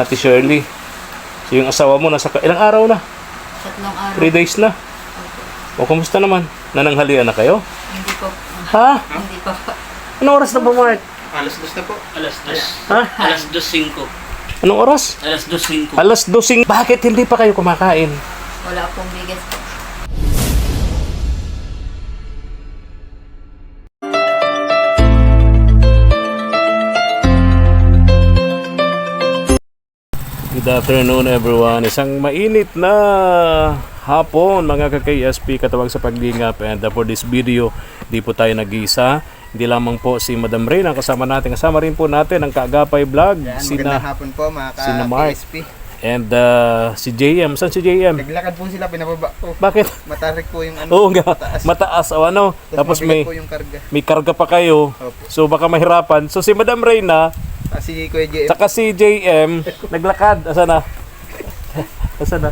Ate Shirley. So yung asawa mo nasa ilang araw na? 3 araw. 3 days na. O kumusta naman? Nananghalian na kayo? Hindi po. Ha? Hindi pa po. Anong oras na ba, Mark? Alas 2 na po. Alas 2. Ha? Alas 2:05. Anong oras? Alas 2:05. Alas 12. Bakit hindi pa kayo kumakain? Wala pong bigas po. Good afternoon everyone. Isang mainit na hapon mga ka-KSP katawag sa paglingap, and for this video, di po tayo nag-iisa. Hindi lamang po si Madam Rain ang kasama natin. Kasama rin po natin ang Kaagapay Vlog. Magandang hapon po mga Sina Mark. ka-PSP. And si JM. Saan si JM? Naglakad po sila, pinababa po. Bakit? Matarik po yung ano. Oo nga. Mataas. Mataas o ano. Tapos mabigat may po yung karga. may karga pa kayo. Opo. So baka mahirapan. So si Madam Reyna Si Kuya JM. saka si JM naglakad. Asa na? Asa na?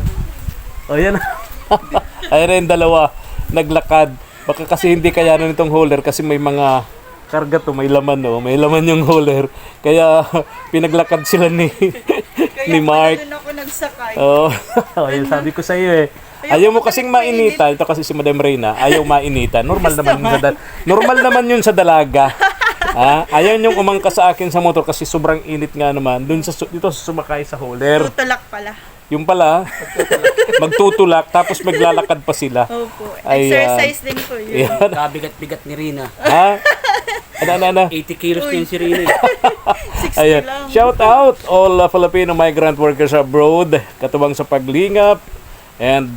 O yan. Ayan na yung dalawa. Naglakad. Baka kasi hindi kayanan itong hauler kasi may mga karga to, may laman no. May laman yung hauler. Kaya pinaglakad sila ni ni Mark. Kaya doon ako nagsakay. Oo. Ayun, sabi ko sa iyo eh. Ayaw mo kasing mainitan. Ito kasi si Madam Reyna, ayaw mainitan. Normal naman yun normal naman yun sa dalaga. Ayaw niyong umangka sa akin sa motor kasi sobrang init nga naman. Dito sa sumakay sa hauler. Tutulak pala. Yung pala, magtutulak tapos maglalakad pa sila. Opo. Ayan. Exercise din po yun. Ayan. Kabigat-bigat ni Rina. Ha? Ano? 80 kilos din si Rina. 60 Ayan. lang. Shout out all Filipino migrant workers abroad, katubang sa paglingap, and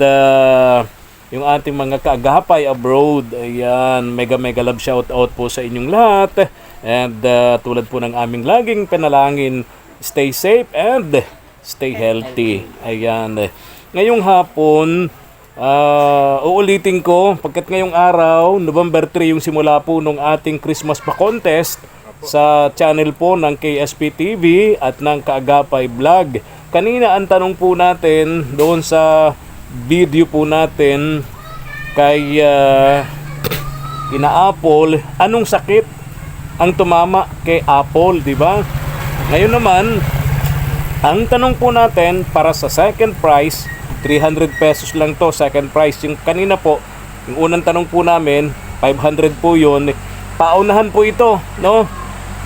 yung ating mga kaagapay abroad. Ayan, mega love shout out po sa inyong lahat. And tulad po ng aming laging panalangin, stay safe and stay healthy. Ayan. Ngayong hapon, uulitin ko, pagkat ngayong araw, November 3, yung simula po ng ating Christmas pa contest sa channel po ng KSP TV at ng Kaagapay Vlog. Kanina ang tanong po natin doon sa video po natin kay Apple, anong sakit ang tumama kay Apple, di ba? Ngayon naman, ang tanong po natin para sa second prize, 300 pesos lang to, second prize. Yung kanina po, yung unang tanong po namin, 500 po yun. Paunahan po ito, no?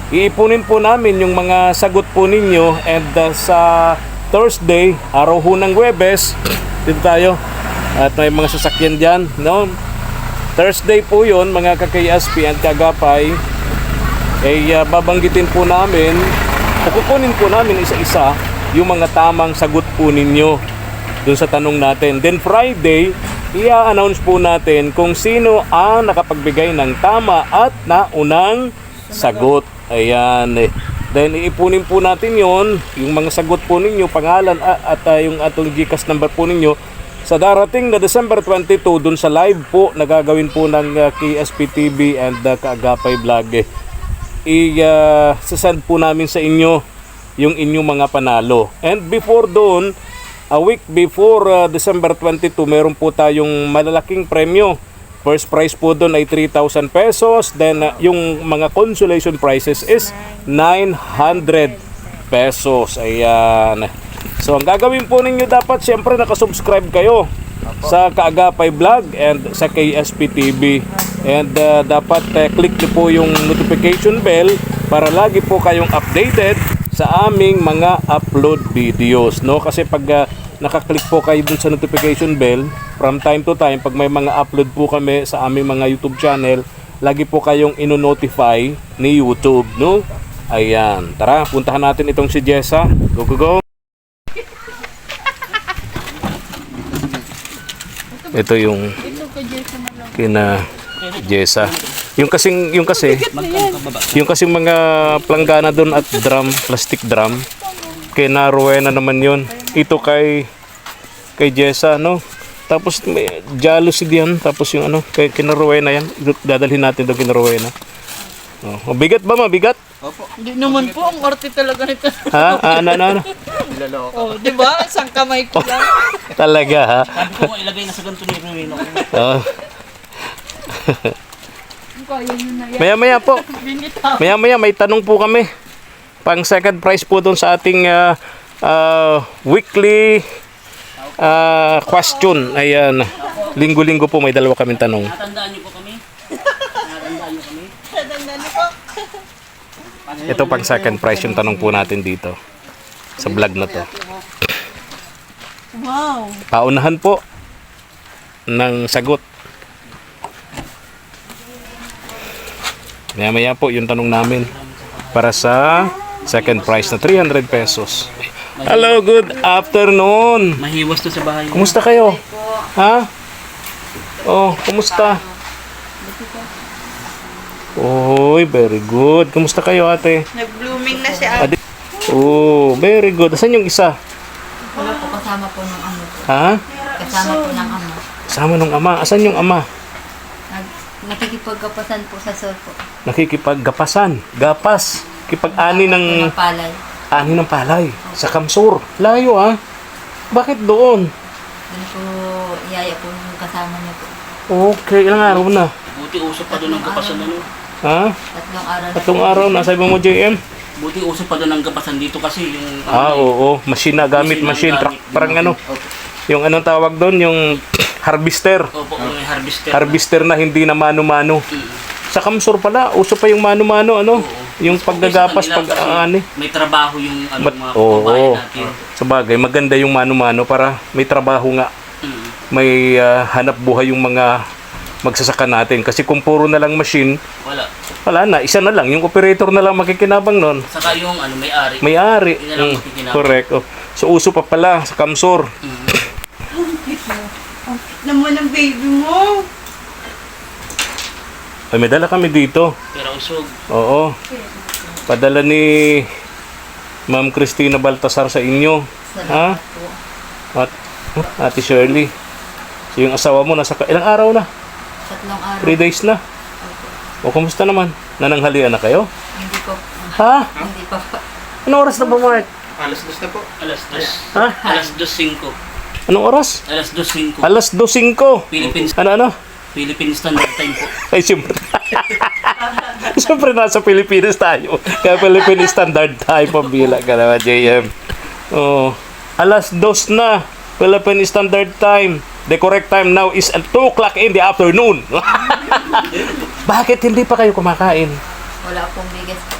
Iipunin po namin yung mga sagot po ninyo, and sa Thursday, araw ho ng Huwebes, dito tayo. At may mga sasakyan dyan, no? Thursday po yun, mga ka-KSP and Kaagapay, babanggitin po namin, kukunin po namin isa-isa yung mga tamang sagot po ninyo dun sa tanong natin. Then Friday, i-announce po natin kung sino ang nakapagbigay ng tama at naunang sagot. Ayan. Then iipunin po natin yon, yung mga sagot po ninyo, pangalan at yung atong GCash number po ninyo sa darating na December 22 dun sa live po na gagawin po ng KSP TV and Kaagapay Vlog. I-send po namin sa inyo yung inyong mga panalo. And before doon, a week before December 22, meron po tayong malalaking premyo. First prize po doon ay 3,000 pesos. Then yung mga consolation prizes is 900 pesos. Ayan. So ang gagawin po ninyo, dapat siyempre nakasubscribe kayo sa Kaagapay Vlog and sa KSP TV. And dapat click nyo po yung notification bell para lagi po kayong updated sa aming mga upload videos, no? Kasi pag nakaklik po kayo dun sa notification bell, from time to time, pag may mga upload po kami sa aming mga YouTube channel, lagi po kayong ino-notify ni YouTube, no? Ayan, tara, puntahan natin itong si Jessa. Go, go, go! Ito yung kina Jessa. Yung kasing mga planggana doon at drum, plastic drum, kay Rowena naman yon. Ito kay Jessa, no? Tapos may jealousy diyan, tapos yung ano, kay Rowena yan. Dadalhin natin doon kay Rowena. Oh, mabigat ba? Mabigat? Opo. Hindi naman po, ang arte talaga nito. Ha? Ano? Niloloko. Oh, di ba? Isang kamay ko lang. Talaga, ha? Sabi ko ilagay na sa ganito ni Rina. Oh. Kaya nyo na yan. Maya-maya po. Binitaw. Maya-maya may tanong po kami. Pang second prize po doon sa ating weekly question. Ayan. Linggo-linggo po may dalawa kaming tanong. Natandaan niyo po kami. Natandaan niyo kami. Ito pang second prize yung tanong po natin dito sa vlog na to. Wow. Paunahan po ng sagot. Maya-maya po yung tanong namin para sa second prize na 300 pesos. Hello, good afternoon. Mahiwas to sa bahay. Kumusta kayo? Ha? Oh, kumusta? Oy, very good. Kumusta kayo, ate? Nag-blooming na si Ate. Oh, very good. Asan yung isa? Wala po kasama po ng ama po. Ha? Kasama po ng ama. Kasama nung ama. Asan yung ama? Nakikipagkapasan po sa sol po. Nakikipaggapasan. Gapas. Kipag-ani ng Ng palay. ani ng palay. Sa Kamsur. Layo, ha? Bakit doon? Doon po, iyaya po yung kasama niya po. Okay, ilang araw na? Buti usap pa doon ang kapasan ano. Ha? 3 araw na. Tatlong araw na. Sabi mo, JM? Buti usap pa doon ang kapasan dito kasi yung Oo. Machine na gamit. Machine. Truck. Parang ano. Yung anong tawag doon? Yung harvester. Opo, may harvester. Harvester na hindi na mano-mano. Sa Kamsur pala, uso pa yung mano-mano, ano? Yung paggagapas, pag-ani. May trabaho yung ano, mga Oo. kababayan natin. Sa bagay, maganda yung mano-mano para may trabaho nga. Mm. May hanap buhay yung mga magsasaka natin. Kasi kung puro na lang machine, Wala. wala na. Isa na lang. Yung operator na lang makikinabang nun. Saka yung ano, may-ari. May-ari. Yun na lang makikinabang. Correct. Oh. So, uso pa pala sa Kamsur. Naman ang baby mo. Ay, may dala kami dito. Pero usog. Oo. Padala ni Ma'am Christina Baltasar sa inyo. Ha? Salamat po. At Ate Shirley. So, yung asawa mo nasa ilang araw na? 3 araw. 3 days na. O, kumusta naman? Nananghalian na kayo? Hindi po. Ha? Hindi pa po. Anong oras na ba, Mark? Alas dos na po. Alas 2. Ha? Alas 2:05. Anong oras? Alas 2:05. Alas 2:05. Philippines. Ano? Philippine Standard Time po. Ay, siyempre. Siyempre, nasa Pilipinas tayo. Kaya Philippine Standard Time, pambila ka naman, JM. Oh, alas 2 na. Philippine Standard Time. The correct time now is at 2 o'clock in the afternoon. Bakit hindi pa kayo kumakain? Wala pong bigas po.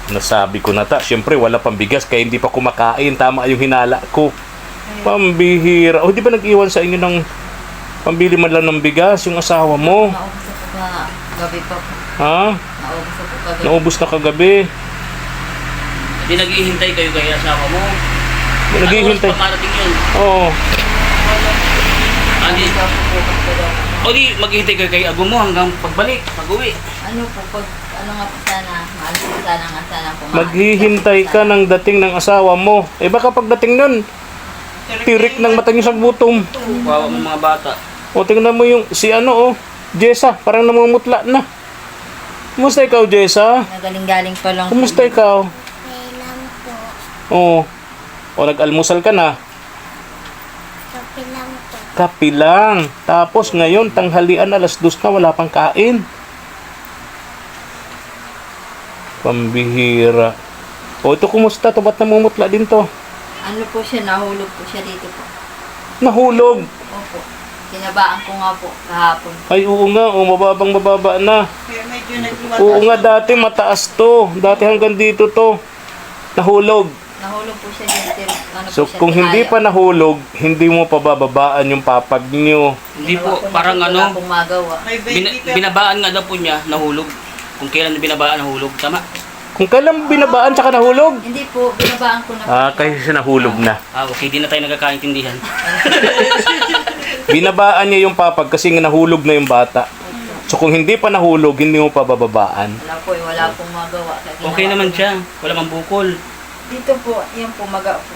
Nasabi ko na ta, siyempre wala pang bigas kaya hindi pa kumakain. Tama yung hinala ko. Pambihira. O, di ba nag-iwan sa inyo ng pambili man lang ng bigas yung asawa mo? Naubos na po ba gabi pa po. Ha? Naubos na po gabi. Naubos na kagabi. Hindi naghihintay kayo kay asawa mo. Naghihintay. Ano oras pa marating yun? Oo. Hindi. Hindi pa po bukas po daw. O di, maghihintay kayo kay abo mo hanggang pagbalik, pag-uwi. Ano po, pag ano nga po sana, maalis po sana nga sana po. Maghihintay ka ng dating ng asawa mo. Eh baka pagdating nun, tirik ng mata niyo sa gutom. Kawawa mo mga bata. O tingnan mo yung si ano Jessa, parang namumutla na. Kumusta ikaw, Jessa? Nagaling-galing pa lang. Kumusta ikaw? Oo. O nag-almusal ka na? Kape lang. Tapos ngayon, tanghalian, alas 2 na, wala pang kain. Pambihira. O ito, kumusta? Ito, ba't namumutla din to? Ano po siya, nahulog po siya dito po. Nahulog. Opo. Kinabaan ko nga po kahapon. Ay, oo nga. O, mababa na. Kaya medyo nagluwat. Oo nga, dati mataas to. Dati hanggang dito to. Nahulog. Nahulog po siya dito. Ano So, po siya, kung hindi pa nahulog, hindi mo pa bababaan yung papag nyo. Hindi po, Ginawa ko parang na po, ano, wala pong magawa. May baby ka. binabaan nga daw po niya, nahulog. Kung kailan binabaan, nahulog. Tama? Kung kailan binabaan tsaka nahulog. Hindi po, binabaan ko na po. Ah, kasi siya nahulog na. Okay, di na tayo nagkakaintindihan. Binabaan niya yung papag kasi nga nahulog na yung bata. So, kung hindi pa nahulog, hindi mo pa bababaan. Wala po, wala pong magawa. Kaya ginawa Okay naman ko na. siya. Wala mang bukol. Dito po, yan po, maga po.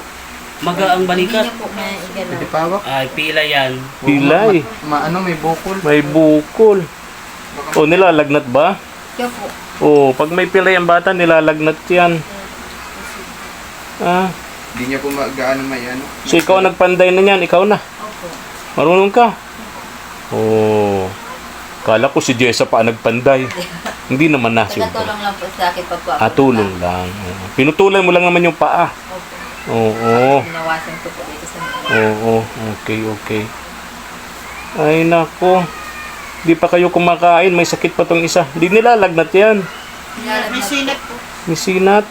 Maga ang Hindi balikat. niya po may Hindi igalaw. pawak. Ay, pila yan. Pilay. Ano, may bukol. May bukol. O, nilalagnat ba? Kaya po, O, pag may pilay ang bata, nilalagnat yan. Ah, Hindi niya po gaano may ano. so ikaw ang nagpanday na yan, ikaw na. opo. Marunong ka? Oo. Kala ko si Jessa pa ang nagpanday. Hindi naman na. Tagatulong lang po sa akin pagpa. Tulong lang. Oo. Pinutulan mo lang naman yung paa. Opo. Oo. Binawasan ko po dito sa mga. Oo. Okay. Ay, nako. Di pa kayo kumakain. May sakit pa tong isa. Di nilalagnat yan. May sinat po. May sinat.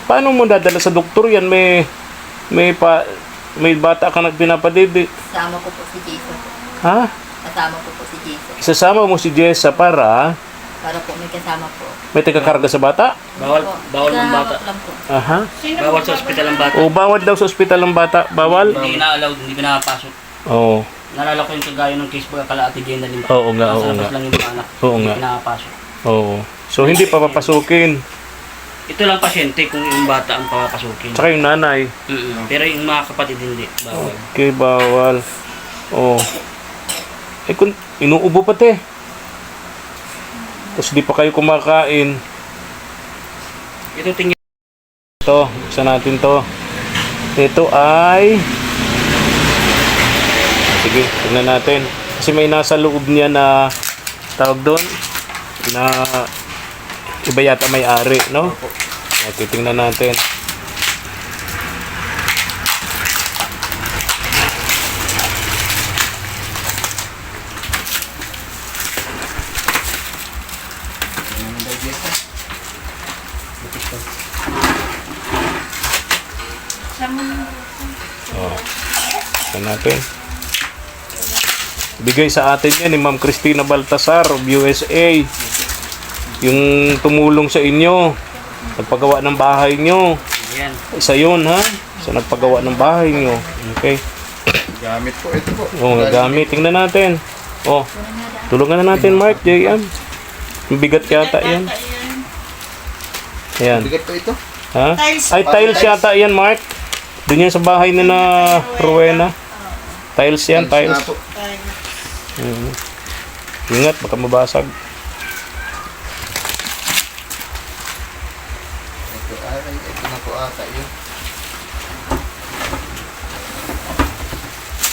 Paano mo dadala sa doktor yan? May bata ka nagpinapadidi. Kasama ko po si Jason. Ha? Kasama ko po si Jason. Isasama mo si Jessa para Para po may kasama po. may tagakarga sa bata? Bawal ng bata. Lang po. Aha. Bawal sa ospital ang bata. O bawal daw sa ospital ng bata. Bawal? Hindi na-allowed, hindi pinapasok. Oo. Nalala ko yung kagaya ng case baga kalaati din na rin. Oo nga, Nasa oo labas nga. lang yung mga anak. Oo Hindi nga. pinapasok. Oo. So hindi pa papasukin. Ito lang pasyente kung yung bata ang papasukin. Tsaka yung nanay. Pero yung mga kapatid hindi. Bawal. Okay, bawal. Oo. Eh kung inuubo pati. Tapos di pa kayo kumakain. Ito tingin. Ito, buksan natin to. Ito ay... Sige, tingnan natin. Kasi may nasa loob niya na tawag doon na iba yata may-ari, no? Okay, tingnan natin. Tingnan natin. Bigay sa atin yan ni Ma'am Christina Baltasar of USA. Yung tumulong sa inyo. Nagpagawa ng bahay nyo. Ayan. Isa yun, ha? Sa nagpagawa ng bahay nyo. Okay. Gamit po, ito po. O, gamit. Tingnan natin. O, tulungan na natin, Mark, JM. Bigat yata yan. Ayan. Bigat po ito. Ha? Tiles. Ay, tiles yata yan, Mark. Doon yan sa bahay na Rowena. Tiles yan, Nga tiles. po. Ingat, baka mabasag. Ito na po ata yun.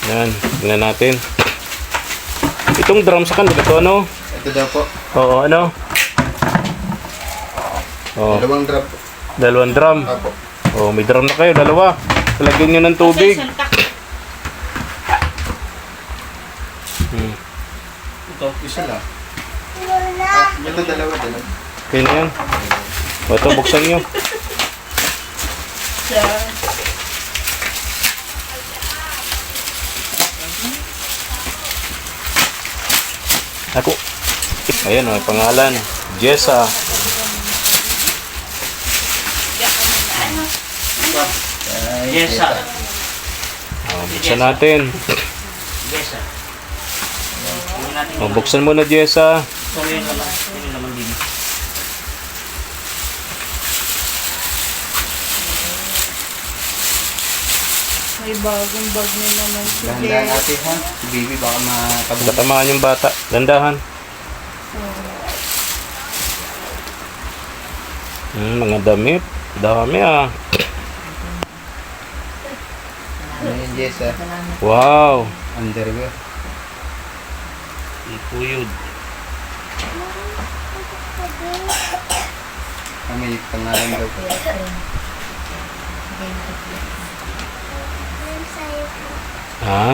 Yan, tingnan natin. Itong drum sa kanila to, ano? Ito daw po. Oo, ano? Oo, Dalawang drop po. 2 drum. Apo. Oo, may drum na kayo, 2. Lagyan nyo ng tubig. Ito. Isa lang. Ito dalawa. Okay na yan. O, ito, buksan nyo. Ako. Ayan, may pangalan. Jessa. Yes, sir. Buksan natin. Yes, sir. Tingnan natin O, buksan mo na, Jessa. So, yun naman. Yun naman din. May bagong bag na naman si Dahan-dahan Jess. natin ha. Si baby baka makabuksan. Tatamaan yung bata. Dandahan. Mga damit. Dami, ah. Ano yun, Jess ha? Salamat. Wow. Underwear. Puyod. May pangalan daw po. Ha?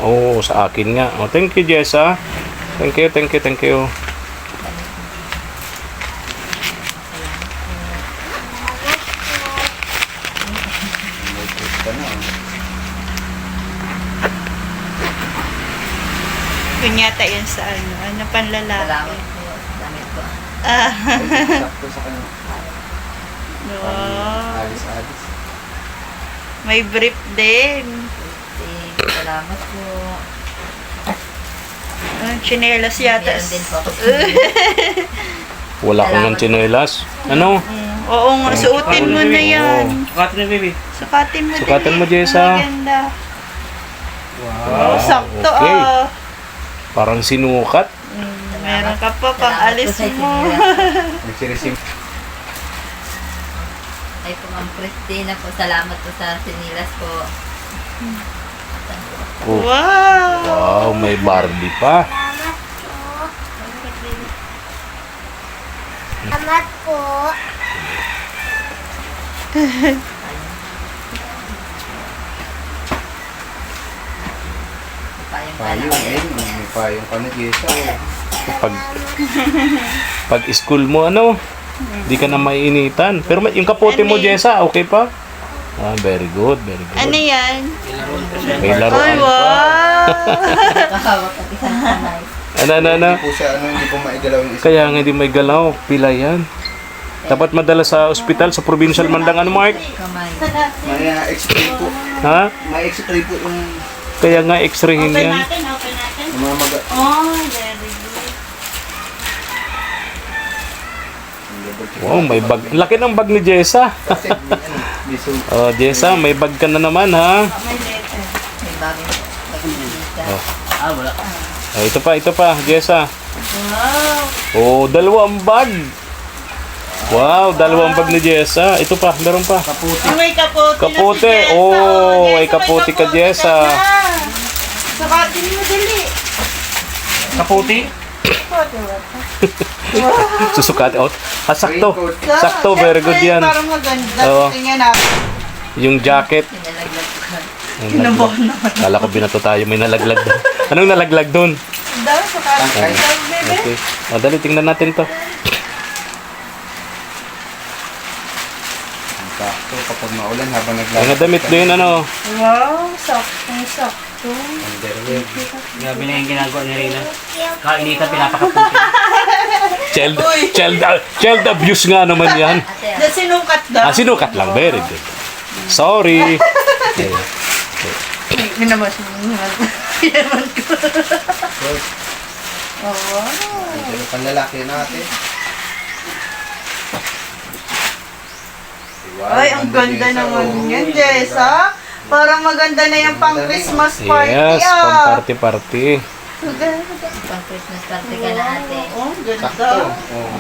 Oo, sa akin nga. Oh, thank you, Jessa. Thank you. Ito na. Yun yata yun sa panlalaki. Salamat po. Salamat po. Sakto sa kanya. Wow. Alis-alis. May brief din. Salamat po. Chinelas yata. Meron din po ako. Wala ko ng tsinelas. Ano? Oo nga, suotin mo na yan. Sukatin na, baby. Sukatin mo Sukatin din. mo, Jessa. Maganda. Wow, Sakto okay. ah. Parang sinukat. Meron ka pa pang Salamat alis po sa mo. sinilas. Nagsiresim. Ay po, Ma'am Christina po. Salamat po sa sinilas po. Oh, Wow. wow, may Barbie pa. Salamat po. Payong eh. May payong ka na, Jessa. Pag, pag school mo, ano, di ka na maiinitan. Pero yung kapote mo, Jessa, okay pa? Ah, very good, very good. Ano yan? May Ay, laruan pa. wow! Kahawak at isang kamay. Ano? Hindi po siya, hindi po maigalaw yung isa. Kaya nga hindi may galaw. Pila yan. Dapat madala sa ospital, sa provincial man lang, ano, Mark? Kamay. May x-ray po. Ha? May x-ray po yung Kaya nga x-rayhin Open yan. natin, open natin. mga maga. Oh, very good. Wow, may bag. Laki ng bag ni Jessa. Kasi, may suit. Oh, Jessa, may bag ka na naman, ha? May letter. May bagay po. Pag-ibigay. Ah, wala. Oh, ito pa, Jessa. Wow! Oh, dalawang bag. Wow, dalawang bag ni Jessa. Ito pa, meron pa. Kaputi. Oh, may kapote Kapote. na si Jessa. Oh, may Jessa, kapote ka, Jessa. ka na. Sakatin mo dali. Kaputi. Kapote ba? Susukat out. Ah, sakto. Raincoat. Sakto, very good yan. Parang maganda. Oo. Tingnan natin. Yung jacket. Pinalaglag ko. Kinabahan naman. Kala ko binato tayo, may nalaglag doon. Anong nalaglag doon? Ang dami sakatin. Tangkay. Bebe. Okay. O, dali, tingnan natin to. Sakto kapag maulan habang Mga naglalakad. damit doon, ano. Wow, sakto. Underwear. Grabe na yung ginagawa ni Reyna. Kainitan, pinapakaputi. Child abuse nga naman yan. Ate, Da sinukat daw. Ah, sinukat lang. Very good. Sorry. Minabas mo. Pinaman ko. Oo. Pero panlalaki natin. Wow, Ay, ang ganda Jessa, naman oh. yan, Jessa. Parang maganda na yung pang Christmas party. Yes, ah. pang party-party. Ang ganda. pang Christmas party ka na ate. Oh, ang ganda. Sakto. Oh.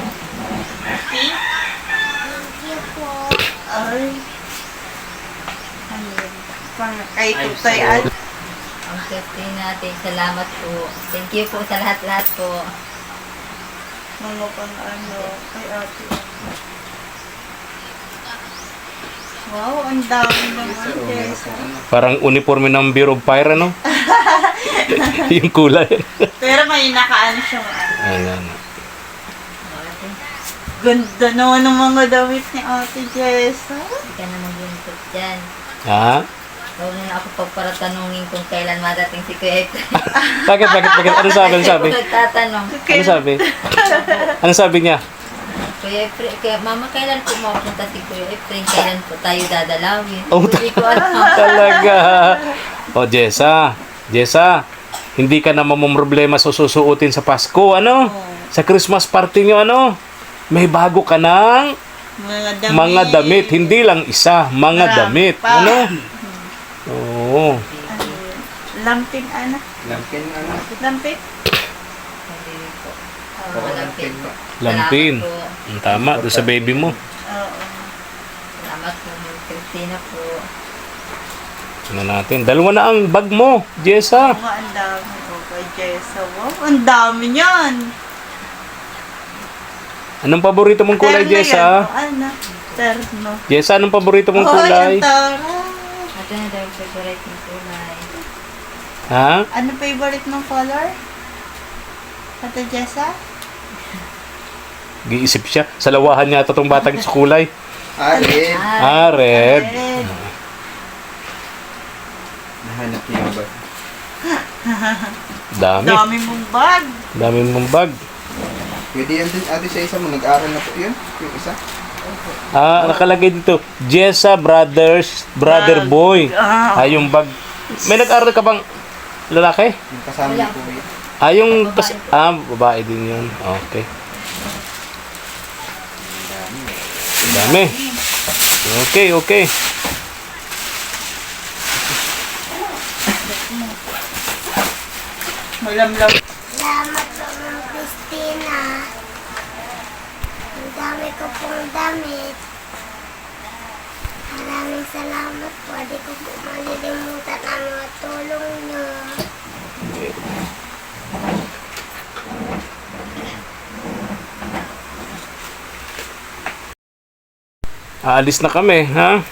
Ay. Ano yun? Pang kay Tutay Al. Ang safety natin. Salamat po. Thank you po sa lahat-lahat po. Mga pang ano, kay ate. Wow, ang dami naman, Pero meron Jessa. pong ano. Parang uniforme ng Bureau of Fire, ano? Yung kulay. Pero may nakaano siyang ano. Ayan. Ganda naman ng mga damit ni Ate Jessa. Hindi ka na maglungkot dyan. Ha? Huwag na ako pagparatanungin kung kailan madating si Kuya Efren. Bakit? Ano sabi? Ano sabi? Ako nagtatanong. Ano sabi? Ano sabi niya? Kuya Efren, mama, kailan po mapunta si Kuya Efren? Kailan po tayo dadalawin? Oh, Hindi ko alam. Talaga. O, Jessa, hindi ka na mamumroblema sa susuotin sa Pasko, ano? Sa Christmas party nyo, ano? May bago ka ng mga damit. Hindi lang isa, mga Marami damit. pa. Ano? Oo. Lampin, ano? Lampin ano. Lampin? Hindi po. Oo, Lampin po. Lampin. Salamat po. Ang tama, doon sa baby mo. Oo. Salamat po, Ma'am Christina po. Ano natin? Dalawa na ang bag mo, Jessa. Mga ang dami ko kay Jessa. Wow, ang dami niyan. Anong paborito mong kulay, Terno yan, Jessa? oh. Ano? Terno. Jessa, anong paborito mong Oh, kulay? ang tara. Ito na daw favorite ng kulay. Ha? Ano favorite mong color? Ate Jessa? Giisip siya. Sa lawahan niya ito itong batang sa kulay. Alin. Ah, red. Red. Nahanap niya ba? Dami. Dami mong bag. Dami mong bag. Pwede yan din ate sa isa mo. Nag-aaral na po yun. Yung isa. Ah, nakalagay dito. Jessa Brothers, Brother Bag. Boy. Ah. Ah, yung bag. May nag-aaral ka bang lalaki? Yung kasama niyo po yun. Ah, yung... babae din yun. Okay. Dami. Okay. Malamlam. Salamat po, Ma'am Christina. Ang dami ko pong damit. Maraming salamat po. Di ko po malilimutan ang mga tulong niyo. aalis na kami, ha?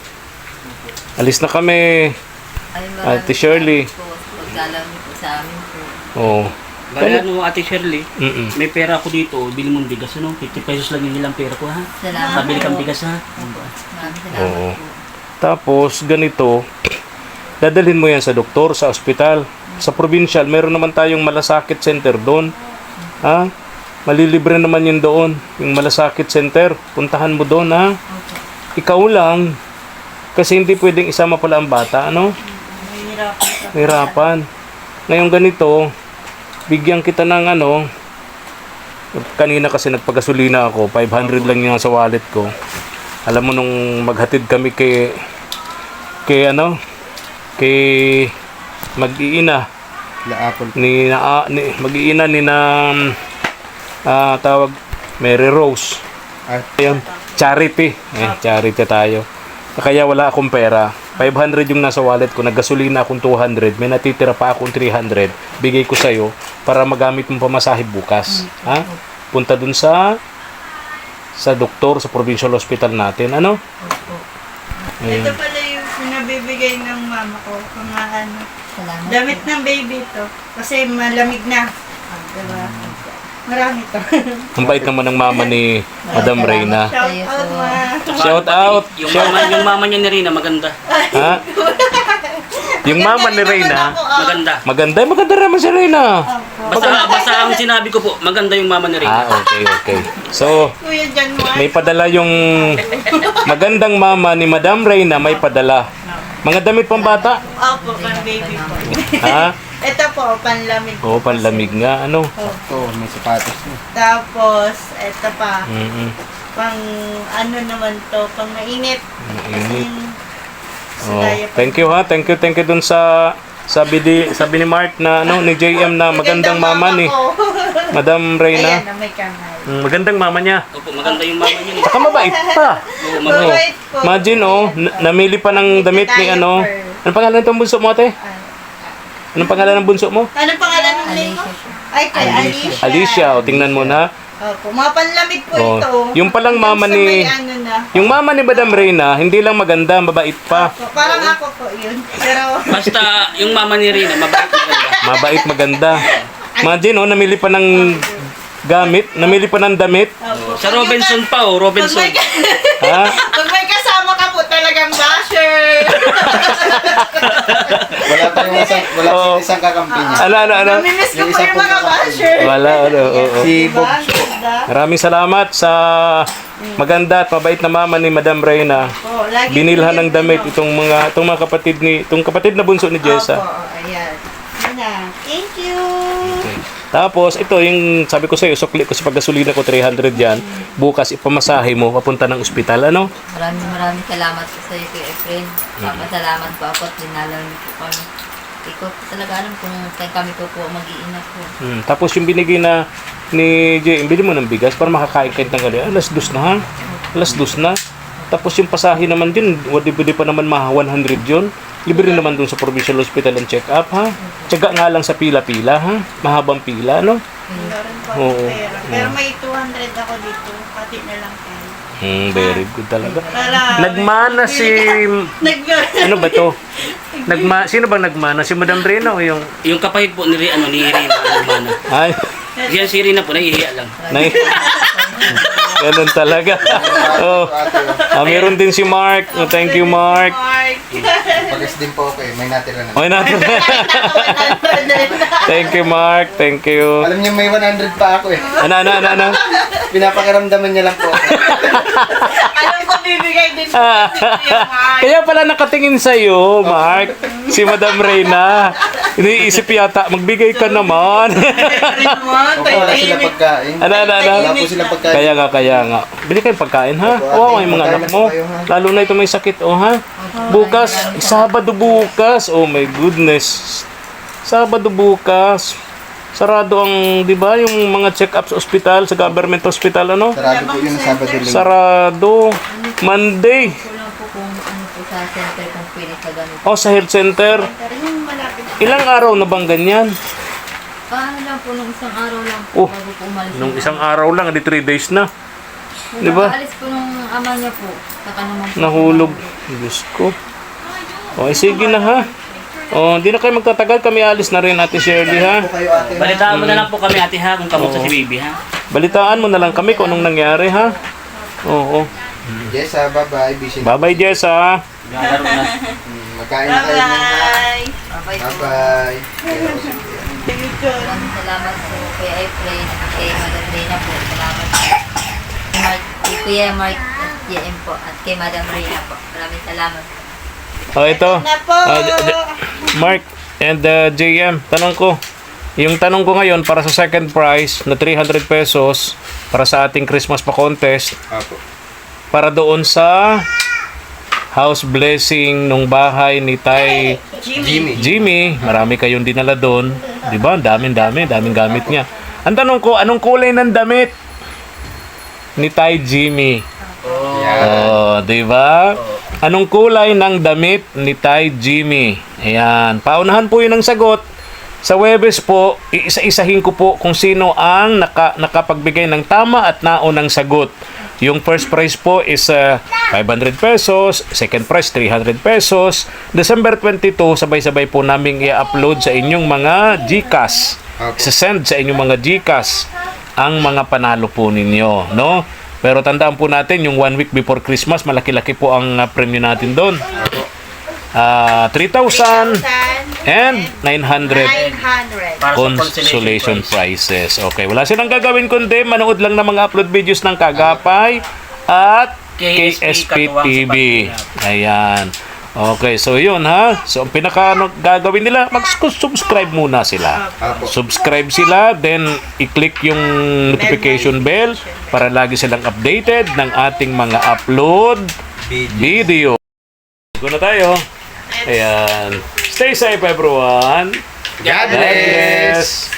Alis na kami. Ay, Ate Shirley. salamat po. Pagdalaw niyo po sa amin po. Oo. Bali ano, Ate Shirley, Mm-mm. may pera ako dito, bili mong bigas, ano? 50 pesos lang yung ilang pera ko, ha? Salamat Pabili kang po. bigas, ha? Maraming salamat Oo. po. Tapos, ganito, dadalhin mo yan sa doktor, sa ospital. Sa provincial, meron naman tayong malasakit center doon. Ha? Malilibre naman yun doon, yung malasakit center. Puntahan mo doon, ha? Ikaw lang. Kasi hindi pwedeng isama pala ang bata, ano? Hirapan. Ngayon ganito, bigyan kita ng ano, kanina kasi nagpagasolina ako, 500 lang yung sa wallet ko. Alam mo nung maghatid kami kay mag-iina La Apple. mag-iina ni na tawag Mary Rose. Ah, Ayun, charity. Charity tayo. Kaya wala akong pera. 500 yung nasa wallet ko. Naggasolina akong 200. May natitira pa akong 300. Bigay ko sa'yo para magamit mong pamasahe bukas. Ha? Punta dun sa doktor, sa provincial hospital natin. Ano? Ayun. Ito pala yung pinabibigay ng mama ko. Mga ano, Salamat damit po. ng baby to. Kasi malamig na. Diba? Marami to. Ang bait naman ng mama ni Madam Reyna. Shout out, ma. Shout out! Yung mama niya ni Rina, maganda. Ha? Yung mama ni Reyna, Maganda. maganda naman si Reyna. Basta ang sinabi ko po, maganda yung mama ni Rina. Okay. So, Kuya Jan mo. may padala yung magandang mama ni Madam Reyna, may padala. Mga damit pang bata. Opo, pang baby po. Ha? Ito po, panlamig. Oo, panlamig nga. Ano? ito, may sapatos na. Tapos, ito pa. Mm-mm. Pang ano naman to, pang mainit. Mainit. Sa Oh, diaper. thank you ha. Thank you dun sa sabi ni Mark na ano ni JM na magandang mama ni ko. Madam Ayan, Reyna. na may kamay. Magandang mama niya. Opo, maganda yung mama niya. Saka mabait pa. Oo, mabait. Mabait po. Imagine namili pa ng damit ni ano. Anong pangalan ng bunso mo, ate? Anong pangalan ng bunso mo? Anong pangalan ng name mo? Ay, kay Alicia. Alicia, o tingnan mo na. Opo, mga panlamig po Oh, ito. yung palang mama Sa ni- may ano na. Yung mama ni Madam Reyna, hindi lang maganda, mabait pa. Opo, parang ako po yun. Pero, Basta yung mama ni Rina, mabait, maganda. Mabait, maganda. Imagine, namili pa ng gamit, namili pa ng damit. opo. Sa Robinson pa, Robinson. Ha? Pag may kasama ka po talagang basher. Wala tayong isang kakampi niya. Ano? Namimiss ko Yung po isa yung po mga sa- basher. Wala, oo. Si Diba? Bob. Ganda. Maraming salamat sa maganda at mabait na mama ni Madam Reyna. Oh, lagi Binilhan ng po yun, damit ano. itong mga kapatid na bunso ni Jessa. Opo, ayan. Yan na. Thank you. Tapos, ito yung sabi ko sa'yo, sukli ko sa paggasolina ko, 300 yan. Bukas, ipamasahe mo, papunta ng ospital, ano? Maraming salamat po sa iyo, Kuya Efren. Papasalamat po ako at dinalaw niyo po kami. Hindi ko po talaga alam kung saan kami po mag-iina po. Tapos yung binigay na ni Jay, bili mo ng bigas para makakain kayo ng gali. Alas 2 na ha? Alas 2 na. Tapos yung pasahe naman din, wadi pa naman 100 yun. Libre naman dun sa provincial hospital ang check-up ha. Tsaga nga lang sa pila-pila ha. Mahabang pila, no? Meron po Oo. pera. Pero may 200 ako dito. Pati na lang kayo. Very good talaga. Para, Nagmana si... Ano ba to? Sino bang nagmana? Si Madam Reyna o yung... Yung kapahid po ni Rina, nagmana. Ay, Yan si Rina po, nahihiya lang. nay. Ganun talaga. Oh. Meron din si Mark. Oh, thank you, Mark. Pagas din po ako eh. May natira na. Okay natin. Thank you, Mark. Thank you. Alam niyo may 100 pa ako eh. Ano? Pinapakiramdaman niya lang po ako. Alam ko bibigay din po yung Mark. Kaya pala nakatingin sa'yo, Mark. Si Madam Reyna. Iniisip yata, magbigay ka naman. Opo, wala sila pagkain. Ano? Wala po silang pagkain. Kaya nga. Bili kayong pagkain, ha? Oo, yung mga anak mo. Lalo na ito may sakit, ha? Bukas, Sabado bukas. Oh my goodness. Sabado bukas. Sarado ang, di ba, yung mga check-up sa ospital, sa government hospital, ano? Sarado po yun sa Sabado linggo. Sarado. Monday. Kulang po kung ano po sa center kung pwede sa ganito. Oh, sa health center. Pero yung malapit. Ilang araw na bang ganyan? Ano lang po, nung isang araw lang Oh, po bago po umalis. Nung isang araw lang, di 3 days na. Di ba? Alis po nung ama niya po. Saka naman po. Nahulog. Diyos ko. O, sige na ha. O, hindi na kayo magtatagal. Kami alis na rin, Ate Shirley ha. Po kayo ate. Balitaan mo na lang po kami ate ha kung kamusta si baby ha. Balitaan mo na lang kami kung anong nangyari ha. Oo. Jessa, bye-bye. Busy na. Bye-bye, Jessa. Gagaro na. Magkain na kayo muna. Bye! Bye-bye po. Bye-bye. Maraming salamat po kay Efrain at kay Madam Reyna po. Salamat po. Kay Kuya Mark at JM po at kay Madam Reyna po. Maraming salamat po. O, ito. Na po! Mark and JM, tanong ko. Yung tanong ko ngayon para sa second prize na 300 pesos para sa ating Christmas pa contest Apo. para doon sa house blessing nung bahay ni Tay Jimmy. Marami kayong dinala doon. Di ba? Daming gamit niya. Ang tanong ko, anong kulay ng damit ni Tay Jimmy? Oh, di ba? Anong kulay ng damit ni Tay Jimmy? Ayan. Paunahan po yun ang sagot. Sa Webes po, iisa-isahin ko po kung sino ang nakapagbigay ng tama at naunang sagot. Yung first prize po is 500 pesos, second prize 300 pesos. December 22, sabay-sabay po namin i-upload sa inyong mga GCash. Isa-send sa inyong mga GCash ang mga panalo po ninyo, no? Pero tandaan po natin, yung 1 week before Christmas, malaki-laki po ang premyo natin doon. 3,000 and 900 900. Para sa consolation prize. prizes. Okay, wala silang gagawin kundi manood lang ng mga upload videos ng Kagapay at KSP TV. Ayan. Okay, so yun ha. So ang pinaka gagawin nila, mag-subscribe muna sila. Apo. Subscribe sila, then i-click yung notification bell para lagi silang updated ng ating mga upload video. Go na tayo. Ayan. Stay safe everyone. God bless.